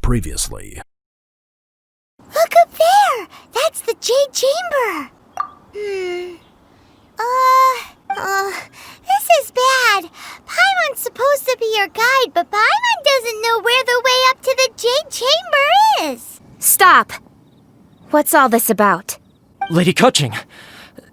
previously. Look up there! That's the Jade Chamber! This is bad. Paimon's supposed to be your guide, but Paimon doesn't know where the way up to the Jade Chamber is! Stop! What's all this about? Lady Keqing,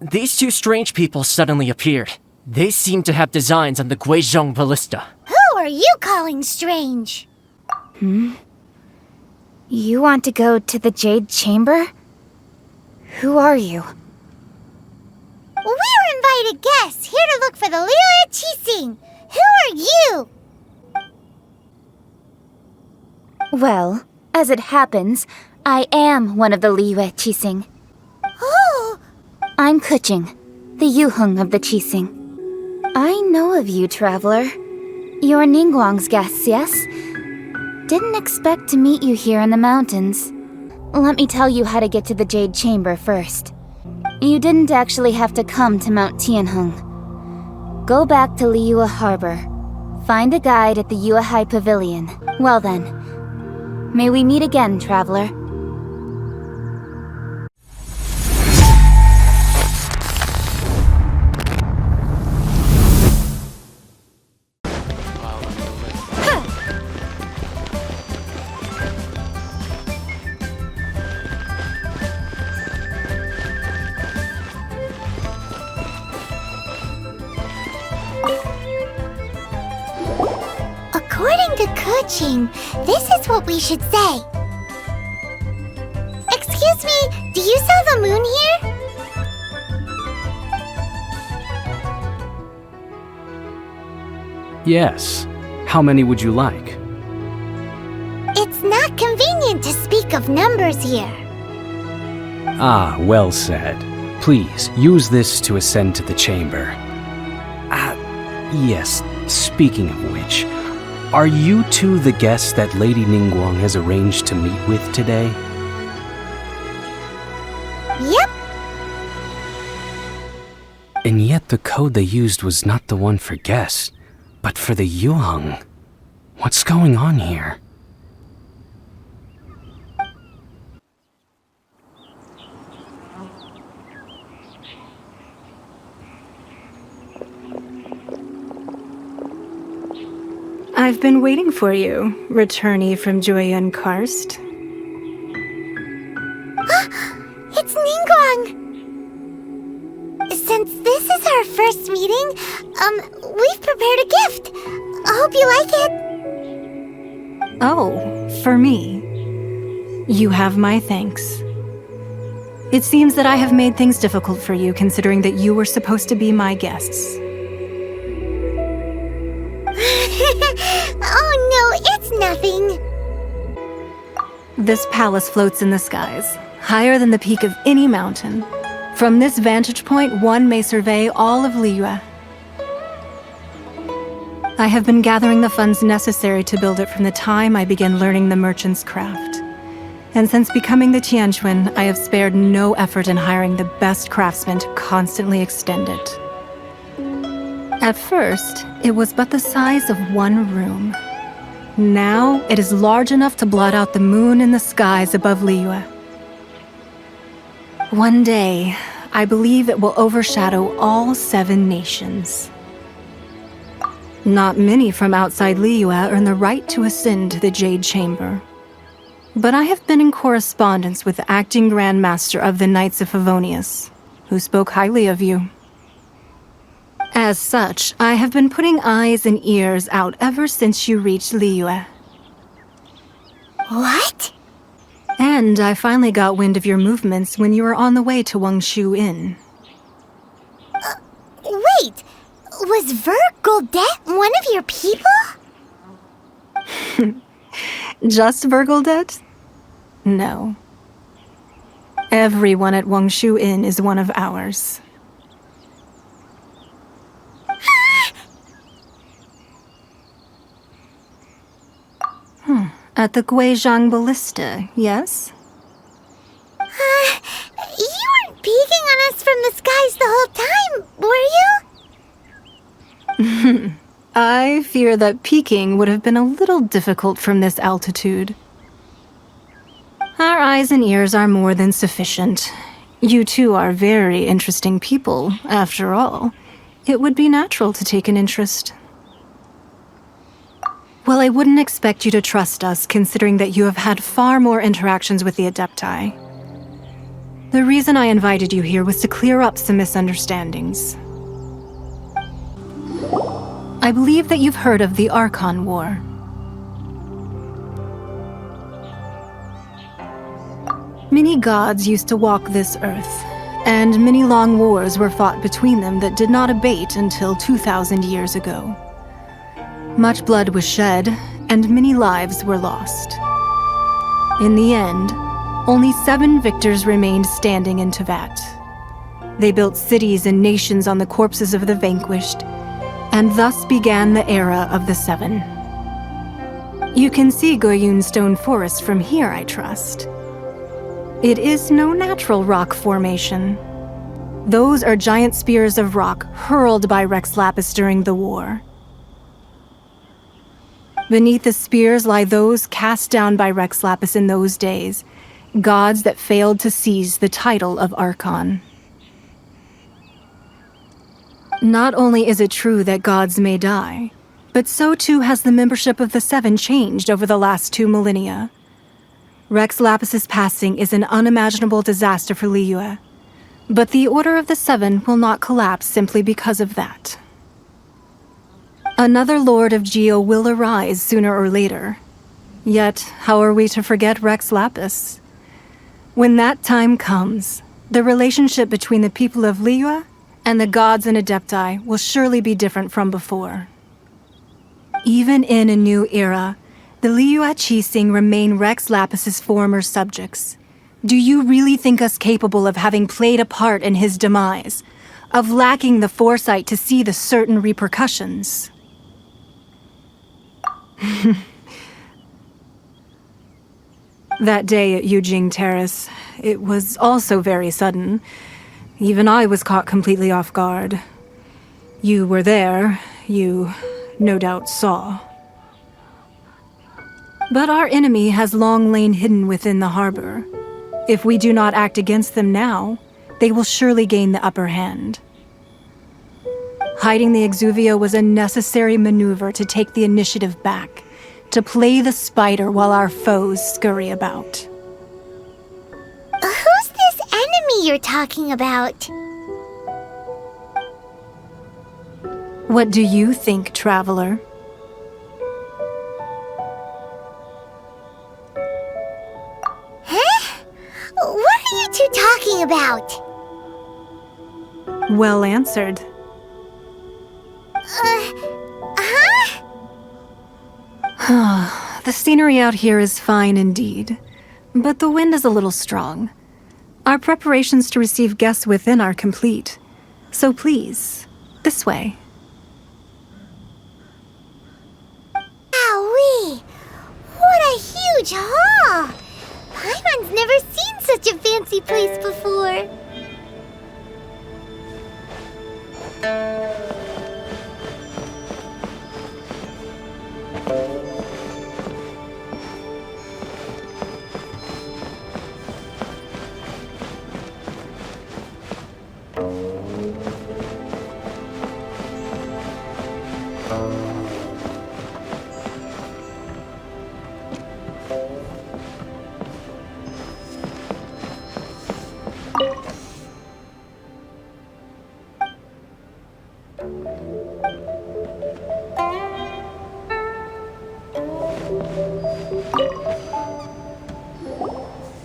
these two strange people suddenly appeared. They seem to have designs on the Guizhong ballista. Who are you calling strange? You want to go to the Jade Chamber? Who are you? We're invited guests, here to look for the liyue Qixing. Who are you? Well, as it happens, I am one of the liyue Qixing. Oh! I'm Keqing, the Yuheng of the Qixing. I know of you, traveler. You're Ningguang's guests, yes? Didn't expect to meet you here in the mountains. Let me tell you how to get to the Jade Chamber first. You didn't actually have to come to Mount Tianheng. Go back to Liyue Harbor. Find a guide at the Yuehai Pavilion. Well then, may we meet again, traveler. According to Keqing, this is what we should say. Excuse me, do you saw the moon here? Yes. How many would you like? It's not convenient to speak of numbers here. Ah, well said. Please, use this to ascend to the chamber. Yes, speaking of which, are you two the guests that Lady Ningguang has arranged to meet with today? Yep. And yet the code they used was not the one for guests, but for the Yuheng. What's going on here? I've been waiting for you, returnee from Jueyun Karst. It's Ningguang! Since this is our first meeting, we've prepared a gift. I hope you like it. Oh, for me. You have my thanks. It seems that I have made things difficult for you, considering that you were supposed to be my guests. Oh no, it's nothing. This palace floats in the skies, higher than the peak of any mountain. From this vantage point, one may survey all of Liyue. I have been gathering the funds necessary to build it from the time I began learning the merchant's craft. And since becoming the Tianquan, I have spared no effort in hiring the best craftsmen to constantly extend it. At first, it was but the size of one room. Now, it is large enough to blot out the moon in the skies above Liyue. One day, I believe it will overshadow all 7 nations. Not many from outside Liyue earn the right to ascend to the Jade Chamber. But I have been in correspondence with the acting Grand Master of the Knights of Favonius, who spoke highly of you. As such, I have been putting eyes and ears out ever since you reached Liyue. What? And I finally got wind of your movements when you were on the way to Wangshu Inn. Wait! Was Vergoldet one of your people? Just Vergoldet? No. Everyone at Wangshu Inn is one of ours. At the Guizhong ballista, yes? You weren't peeking on us from the skies the whole time, were you? I fear that peeking would have been a little difficult from this altitude. eyes and ears are more than sufficient. You two are very interesting people, after all. It would be natural to take an interest. Well, I wouldn't expect you to trust us, considering that you have had far more interactions with the Adepti. The reason I invited you here was to clear up some misunderstandings. I believe that you've heard of the Archon War. Many gods used to walk this earth, and many long wars were fought between them that did not abate until 2,000 years ago. Much blood was shed, and many lives were lost. In the end, only 7 victors remained standing in Tevat. They built cities and nations on the corpses of the vanquished, and thus began the era of the 7. You can see Goyun Stone Forest from here, I trust. It is no natural rock formation. Those are giant spears of rock hurled by Rex Lapis during the war. Beneath the spears lie those cast down by Rex Lapis in those days, gods that failed to seize the title of Archon. Not only is it true that gods may die, but so too has the membership of the 7 changed over the last 2 millennia. Rex Lapis's passing is an unimaginable disaster for Liyue, but the Order of the 7 will not collapse simply because of that. Another Lord of Geo will arise sooner or later. Yet, how are we to forget Rex Lapis? When that time comes, the relationship between the people of Liyue and the gods and Adepti will surely be different from before. Even in a new era, the Liyue Qixing remain Rex Lapis's former subjects. Do you really think us capable of having played a part in his demise? Of lacking the foresight to see the certain repercussions? That day at Yujing Terrace, it was also very sudden. Even I was caught completely off guard. You were there, you no doubt saw. But our enemy has long lain hidden within the harbor. If we do not act against them now, they will surely gain the upper hand. Hiding the Exuvio was a necessary maneuver to take the initiative back, to play the spider while our foes scurry about. Who's this enemy you're talking about? What do you think, traveler? Huh? What are you two talking about? Well answered. Huh? The scenery out here is fine indeed, but the wind is a little strong. Our preparations to receive guests within are complete, so please, this way. Wowee! What a huge hall! Paimon's never seen such a fancy place before.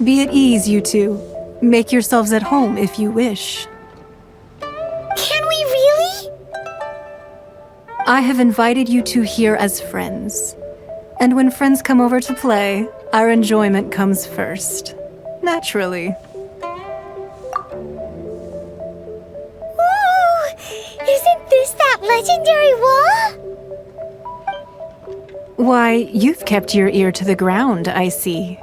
Be at ease, you two. Make yourselves at home if you wish. Can we really? I have invited you two here as friends. And when friends come over to play, our enjoyment comes first. Naturally. Ooh! Isn't this that legendary wall? Why, you've kept your ear to the ground, I see.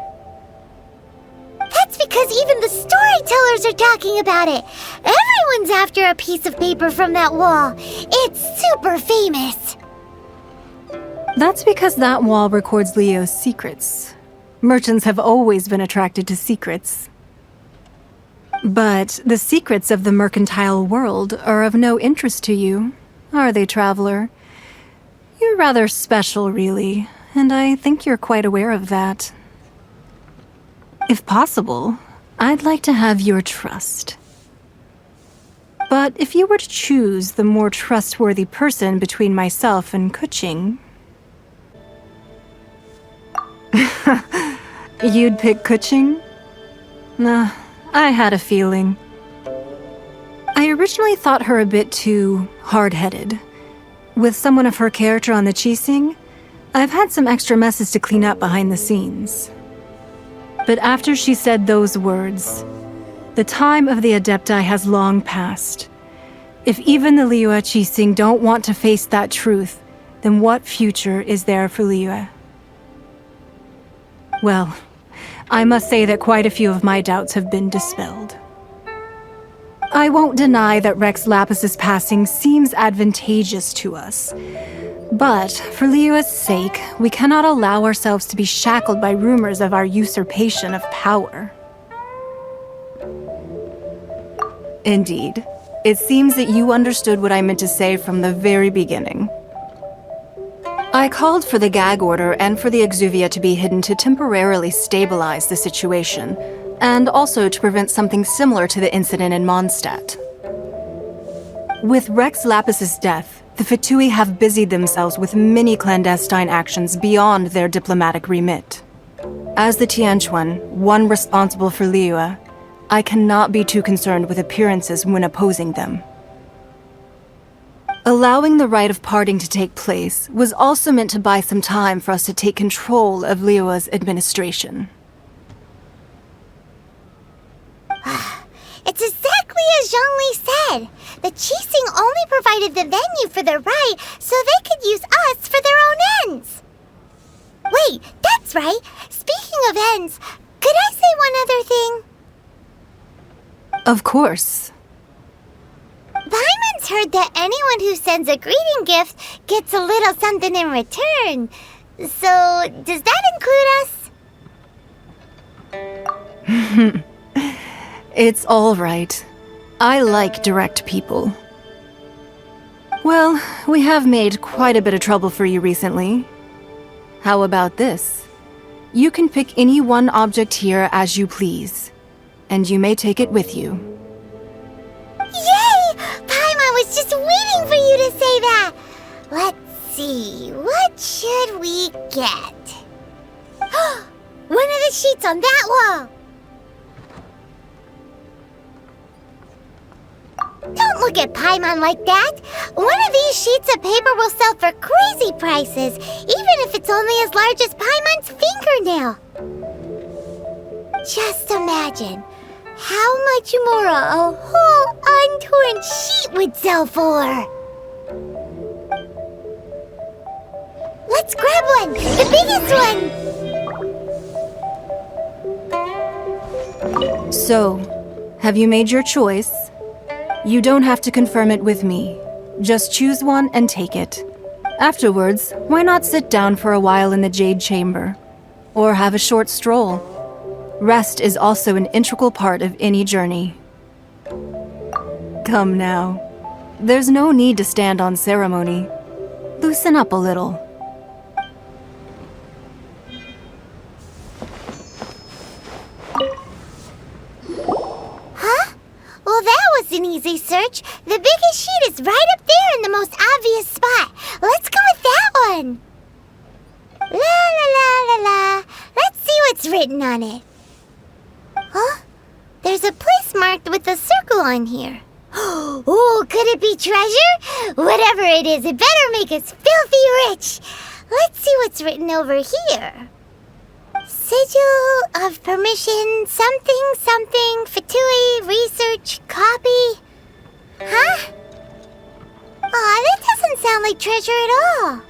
That's because even the storytellers are talking about it. Everyone's after a piece of paper from that wall. It's super famous. That's because that wall records Leo's secrets. Merchants have always been attracted to secrets. But the secrets of the mercantile world are of no interest to you, are they, traveler? You're rather special, really, and I think you're quite aware of that. If possible, I'd like to have your trust. But if you were to choose the more trustworthy person between myself and Kuching... You'd pick Kuching? Nah, I had a feeling. I originally thought her a bit too hard-headed. With someone of her character on the Qixing, I've had some extra messes to clean up behind the scenes. But after she said those words, the time of the Adepti has long passed. If even the Liyue Qixing don't want to face that truth, then what future is there for Liyue? Well, I must say that quite a few of my doubts have been dispelled. I won't deny that Rex Lapis's passing seems advantageous to us. But for Liyue's sake, we cannot allow ourselves to be shackled by rumors of our usurpation of power. Indeed. It seems that you understood what I meant to say from the very beginning. I called for the gag order and for the exuvia to be hidden to temporarily stabilize the situation, and also to prevent something similar to the incident in Mondstadt. With Rex Lapis's death, the Fatui have busied themselves with many clandestine actions beyond their diplomatic remit. As the Tianquan, one responsible for Liyue, I cannot be too concerned with appearances when opposing them. Allowing the rite of parting to take place was also meant to buy some time for us to take control of Liyue's administration. It's exactly as Zhongli said. The Qixing only provided the venue for their rite so they could use us for their own ends. Wait, that's right. Speaking of ends, could I say one other thing? Of course. Paimon's heard that anyone who sends a greeting gift gets a little something in return. So, does that include us? It's all right. I like direct people. Well, we have made quite a bit of trouble for you recently. How about this? You can pick any one object here as you please, and you may take it with you. Yay! Paimon was just waiting for you to say that! Let's see, what should we get? One of the sheets on that wall! Don't look at Paimon like that! One of these sheets of paper will sell for crazy prices, even if it's only as large as Paimon's fingernail. Just imagine how much more a whole untorn sheet would sell for. Let's grab one! The biggest one! So, have you made your choice? You don't have to confirm it with me. Just choose one and take it. Afterwards, why not sit down for a while in the Jade Chamber? Or have a short stroll? Rest is also an integral part of any journey. Come now. There's no need to stand on ceremony. Loosen up a little. Huh? Well, that was an easy search. The biggest sheet is right up there in the most obvious spot. Let's go with that one. La la la la la. Let's see what's written on it. Huh? There's a place marked with a circle on here. Oh, could it be treasure? Whatever it is, it better make us filthy rich. Let's see what's written over here. Sigil of permission, something, something, Fatui, research, copy. Huh? Aw, that doesn't sound like treasure at all.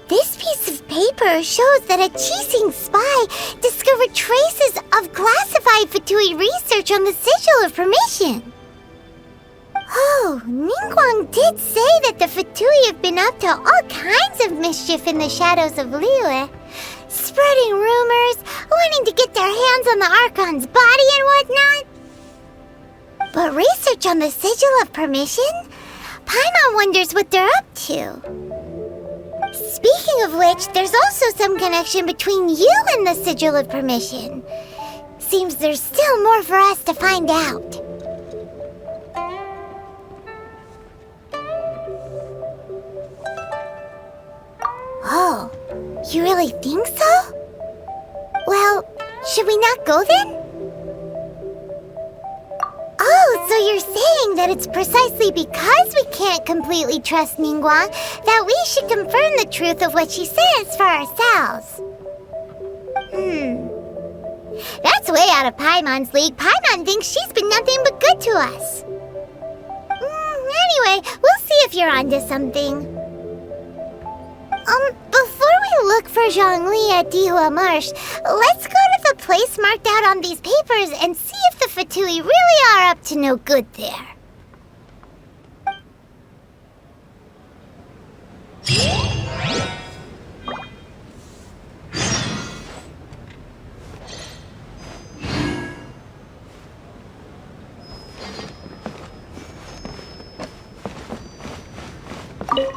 This piece of paper shows that a Qixing spy discovered traces of classified Fatui research on the Sigil of Permission. Oh, Ningguang did say that the Fatui have been up to all kinds of mischief in the shadows of Liyue. spreading rumors, wanting to get their hands on the Archon's body and whatnot. But research on the Sigil of Permission? Paimon wonders what they're up to. Speaking of which, there's also some connection between you and the Sigil of Permission. Seems there's still more for us to find out. Oh, you really think so? Well, should we not go then? Oh, so you're saying that it's precisely because we can't completely trust Ningguang that we should confirm the truth of what she says for ourselves. That's way out of Paimon's league. Paimon thinks she's been nothing but good to us. Anyway, we'll see if you're onto something. Before we look for Zhongli at Dihua Marsh, let's go to the place marked out on these papers and see if the Fatui really are up to no good there.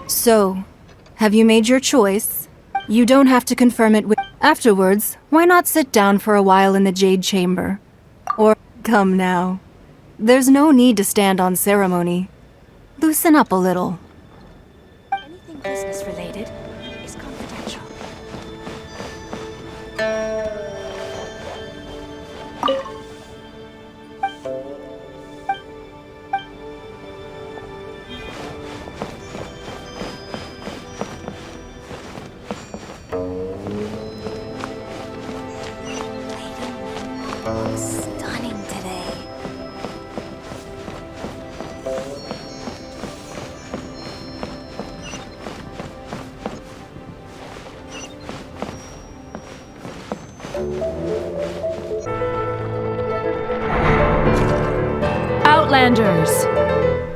So, have you made your choice? You don't have to confirm it with... Afterwards, why not sit down for a while in the Jade Chamber? Or, come now. There's no need to stand on ceremony. Loosen up a little. Anything business-related is confidential. Stunning today. Outlanders,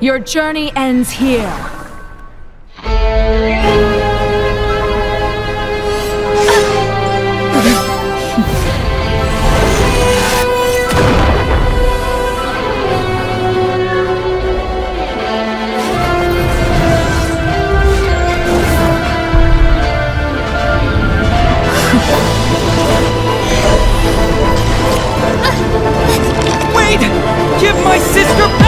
your journey ends here. Wait! Give my sister back!